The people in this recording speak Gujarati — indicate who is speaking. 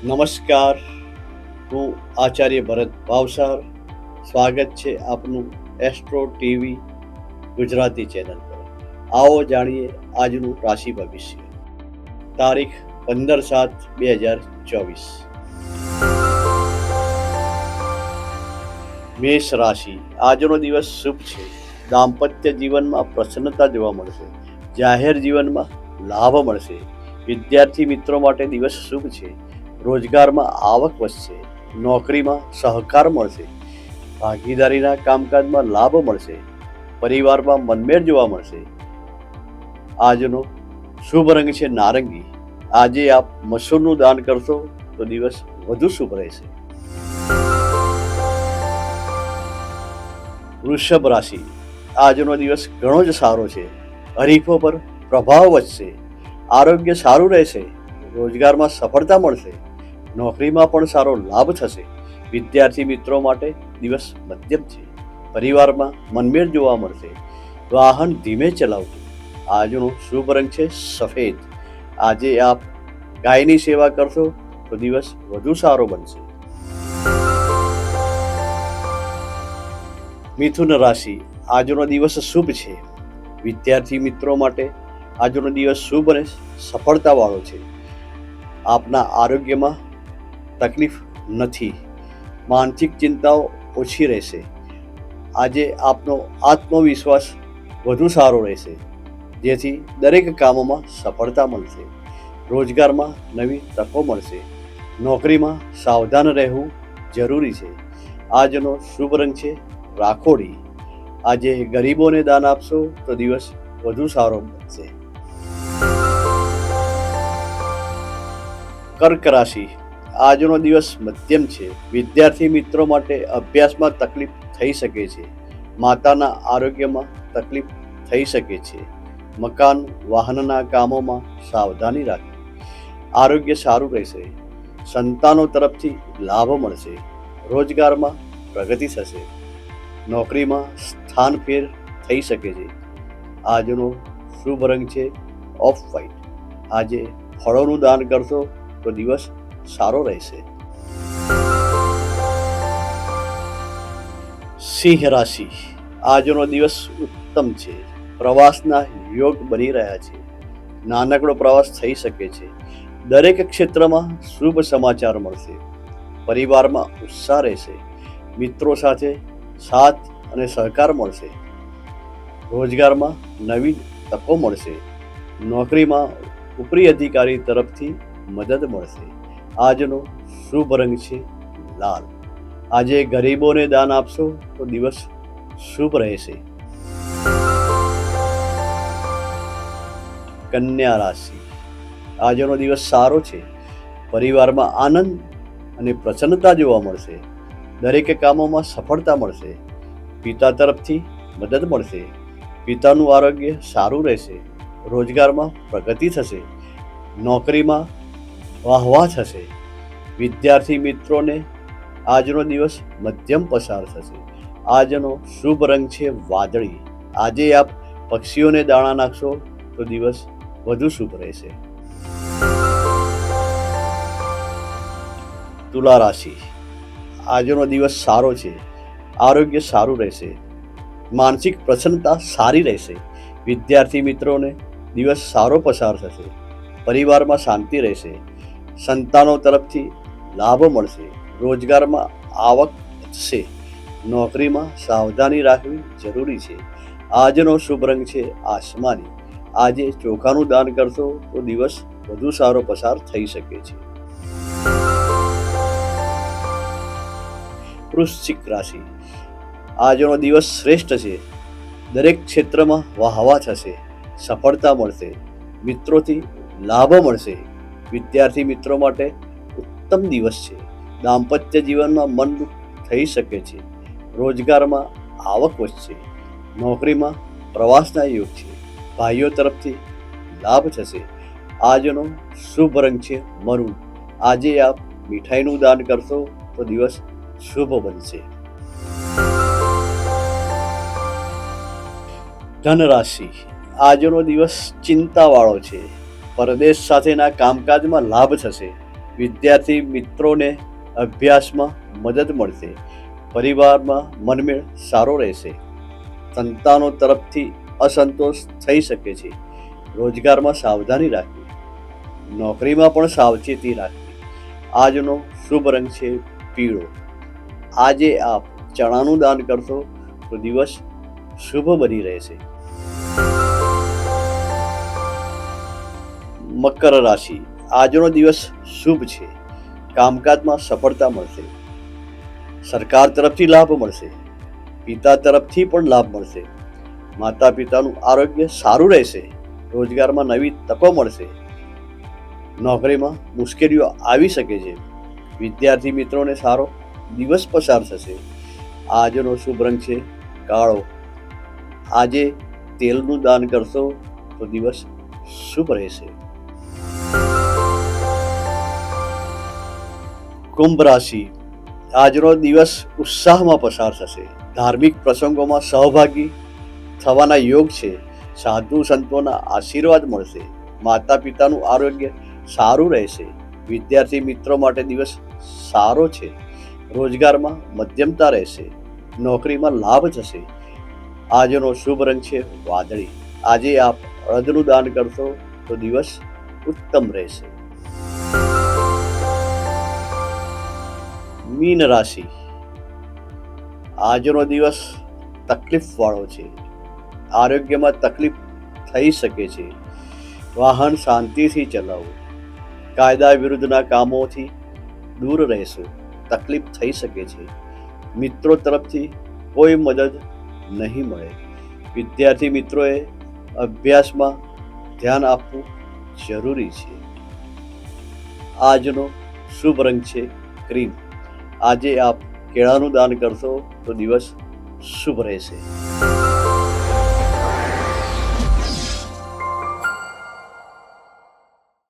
Speaker 1: નમસ્કાર, હું આચાર્ય ભરત ભાવસાર. સ્વાગત છે આપનું એસ્ટ્રો ટીવી ગુજરાતી ચેનલ પર. આવો જાણીએ આજનું રાશિ ભવિષ્ય. તારીખ 15/7/2024. મેષ રાશિ. આજનો દિવસ શુભ છે. દાંપત્ય જીવનમાં પ્રસન્નતા જોવા મળશે. જાહેર જીવનમાં લાભ મળશે. વિદ્યાર્થી મિત્રો માટે દિવસ શુભ છે. રોજગારમાં આવક વધશે. નોકરીમાં સહકાર મળશે. ભાગીદારીના કામકાજમાં લાભ મળશે. પરિવારમાં મનમેળ જોવા મળશે. આજનો શુભ રંગ છે નારંગી. આજે આપ મસૂરનું દાન કરશો તો દિવસ વધુ શુભ રહેશે. વૃષભ રાશિ. આજનો દિવસ ઘણો જ સારો છે. હરીફો પર પ્રભાવ વધશે. આરોગ્ય સારું રહેશે. રોજગારમાં સફળતા મળશે. નોકરીમાં પણ સારો લાભ થશે. વિદ્યાર્થી મિત્રો માટે દિવસ મધ્યમ છે. પરિવારમાં મનમેળ જોવા મળશે. વાહન ધીમે ચલાવવું. આજનો શુભ રંગ છે સફેદ. આજે આપ ગાયની સેવા કરશો તો દિવસ વધુ સારો બનશે. મિથુન રાશિ. આજનો દિવસ શુભ છે. વિદ્યાર્થી મિત્રો માટે આજનો દિવસ શુભ અને સફળતાવાળો છે. આપના આરોગ્યમાં તકલીફ નથી. માનસિક ચિંતાઓ ઓછી રહેશે. આજે આપનો આત્મવિશ્વાસ વધુ સારો રહેશે, જેથી દરેક કામમાં સફળતા મળશે. રોજગારમાં નવી તકો મળશે. નોકરીમાં સાવધાન રહેવું જરૂરી છે. આજનો શુભ રંગ છે રાખોડી. આજે ગરીબોને દાન આપશો તો દિવસ વધુ સારો બનશે. કર્ક રાશિ. આજનો દિવસ મધ્યમ છે. વિદ્યાર્થી મિત્રો માટે અભ્યાસમાં તકલીફ થઈ શકે છે. માતાના આરોગ્યમાં તકલીફ થઈ શકે છે. મકાન વાહનના કામોમાં સાવધાની રાખવી. આરોગ્ય સારું રહેશે. સંતાનો તરફથી લાભ મળશે. રોજગારમાં પ્રગતિ થશે. નોકરીમાં સ્થાન ફેર થઈ શકે છે. આજનો શુભ રંગ છે ઓફ વ્હાઇટ. આજે ફળોનું દાન કરશો તો દિવસ સારો રહેશે. સિંહ રાશિ. આજનો દિવસ ઉત્તમ છે. પ્રવાસના યોગ બની રહ્યા છે. નાનકડો પ્રવાસ થઈ શકે છે. દરેક ક્ષેત્રમાં શુભ સમાચાર મળશે. પરિવારમાં ઉત્સાહ રહેશે. મિત્રો સાથે સાથ અને સહકાર મળશે. રોજગારમાં નવી તકો મળશે. નોકરીમાં ઉપરી અધિકારી તરફથી મદદ મળશે. આજનો શુભ રંગ છે લાલ. આજે ગરીબોને દાન આપશો તો દિવસ શુભ રહેશે. કન્યા રાશિ. આજનો દિવસ સારો છે. પરિવારમાં આનંદ અને પ્રસન્નતા જોવા મળશે. દરેક કામોમાં સફળતા મળશે. પિતા તરફથી મદદ મળશે. પિતાનું આરોગ્ય સારું રહેશે. રોજગારમાં પ્રગતિ થશે. નોકરીમાં વાહવાહ થશે. વિદ્યાર્થી મિત્રોને આજનો દિવસ મધ્યમ પસાર થશે. આજનો શુભ રંગ છે વાદળી. આજે આપ પક્ષીઓને દાણા નાખશો તો દિવસ વધુ શુભ રહેશે. તુલા રાશિ. આજનો દિવસ સારો છે. આરોગ્ય સારું રહેશે. માનસિક પ્રસન્નતા સારી રહેશે. વિદ્યાર્થી મિત્રોને દિવસ સારો પસાર થશે. પરિવારમાં શાંતિ રહેશે. સંતાનો તરફથી લાભ મળશે. રોજગારમાં આવક વધશે. નોકરીમાં સાવધાની રાખવી જરૂરી છે. આજનો શુભ રંગ છે આસમાની. આજે ચોખાનું દાન કરશો તો દિવસ વધુ સારો પસાર થઈ શકે છે. વૃશ્ચિક રાશિ. આજનો દિવસ શ્રેષ્ઠ છે. દરેક ક્ષેત્રમાં વાહવા થશે. સફળતા મળશે. મિત્રોથી લાભ મળશે. વિદ્યાર્થી મિત્રો માટે ઉત્તમ દિવસ છે. દાંપત્ય જીવનમાં મન થઈ શકે છે. રોજગારમાં આવક વધશે. નોકરીમાં પ્રવાસના યોગ છે. ભાઈઓ તરફથી લાભ થશે. આજનો શુભ રંગ છે મરૂન. આજે આપ મીઠાઈનું દાન કરશો તો દિવસ શુભ બનશે. ધન રાશિ. આજનો દિવસ ચિંતાવાળો છે. પરદેશ સાથેના કામકાજમાં લાભ થશે. વિદ્યાર્થી મિત્રોને અભ્યાસમાં મદદ મળશે. પરિવારમાં મનમેળ સારો રહેશે. સંતાનો તરફથી અસંતોષ થઈ શકે છે. રોજગારમાં સાવધાની રાખવી. નોકરીમાં પણ સાવચેતી રાખવી. આજનો શુભ રંગ છે પીળો. આજે આપ ચણાનું દાન કરશો તો દિવસ શુભ બની રહેશે. મકર રાશિ. આજનો દિવસ શુભ છે. કામકાજમાં સફળતા મળશે. સરકાર તરફથી લાભ મળશે. પિતા તરફથી પણ લાભ મળશે. માતા પિતાનું આરોગ્ય સારું રહેશે. રોજગારમાં નવી તકો મળશે. નોકરીમાં મુશ્કેલીઓ આવી શકે છે. વિદ્યાર્થી મિત્રોને સારો દિવસ પસાર થશે. આજનો શુભ રંગ છે કાળો. આજે તેલનું દાન કરશો તો દિવસ શુભ રહેશે. કુંભ રાશિ. આજનો દિવસ ઉત્સાહમાં પસાર થશે. ધાર્મિક પ્રસંગોમાં સહભાગી થવાના યોગ છે. સાધુ સંતોના આશીર્વાદ મળશે. માતા પિતાનું આરોગ્ય સારું રહેશે. વિદ્યાર્થી મિત્રો માટે દિવસ સારો છે. રોજગારમાં મધ્યમતા રહેશે. નોકરીમાં લાભ થશે. આજનો શુભ રંગ છે વાદળી. આજે આપ અડદનું દાન કરશો તો દિવસ ઉત્તમ રહેશે. મીન રાશિ. આજનો દિવસ તકલીફ વાળો છે. આરોગ્યમાં તકલીફ થઈ શકે છે. વાહન શાંતિથી ચલાવો. કાયદા વિરુદ્ધના કામોથી દૂર રહેશો. તકલીફ થઈ શકે છે. મિત્રો તરફથી કોઈ મદદ નહીં મળે. વિદ્યાર્થી મિત્રોએ અભ્યાસમાં ધ્યાન આપવું જરૂરી છે. આજનો શુભ રંગ છે ક્રીમ. આજે આપ કેળાનું દાન કરશો તો દિવસ શુભ રહેશે.